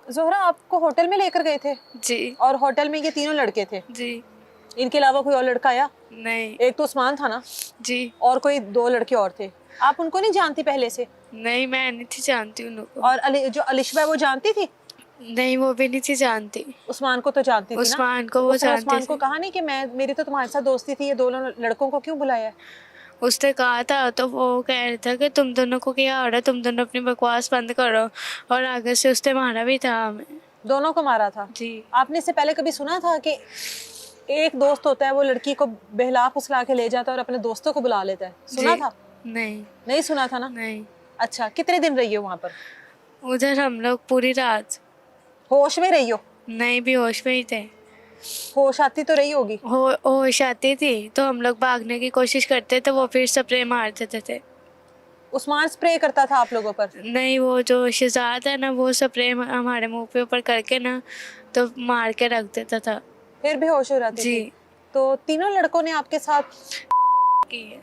जोहरा, आपको होटल में लेकर गए थे जी और होटल में ये तीनों लड़के थे, जी। इनके अलावा कोई और लड़का आया? नहीं। एक तो उस्मान था ना, जी। और कोई 2 लड़के और थे। आप उनको नहीं जानती पहले से? नहीं, मैं नहीं थी जानती उनको। और जो अलिशबा है वो जानती थी? नहीं, वो भी नहीं थी जानती। उस्मान को तो जानती थी ना? उस्मान को तो वो उसने जानते उस्मान को थे। कहा नहीं कि मेरी तो तुम्हारे साथ दोस्ती थी, ये दोनों लड़कों को क्यों बुलाया है? उसने कहा था तो वो कह रहा था कि तुम दोनों को क्या हो रहा है, तुम दोनों अपनी बकवास बंद करो। और आगे से उसने मारा भी था हमें। दोनों को मारा था? जी। आपने इससे पहले कभी सुना था कि एक दोस्त होता है वो लड़की को बहला फुसला के ले जाता है और अपने दोस्तों को बुला लेता है? सुना जी। था? नहीं। नहीं सुना था ना? नहीं। अच्छा, कितने दिन रही हो वहां पर? उधर हम लोग पूरी रात। होश में रही हो? नहीं, बेहोश में ही थे। होश आती तो रही होगी। होश आती थी तो हम लोग भागने की कोशिश करते थे, वो फिर स्प्रे मार देते थे। उस्मान स्प्रे करता था आप लोगों पर? नहीं, वो जो शहजाद है ना, वो स्प्रे हमारे मुंह पे ऊपर करके ना तो मार के रख देता था। फिर बेहोश हो जाती जी। थी? तो तीनों लड़कों ने आपके साथ की है।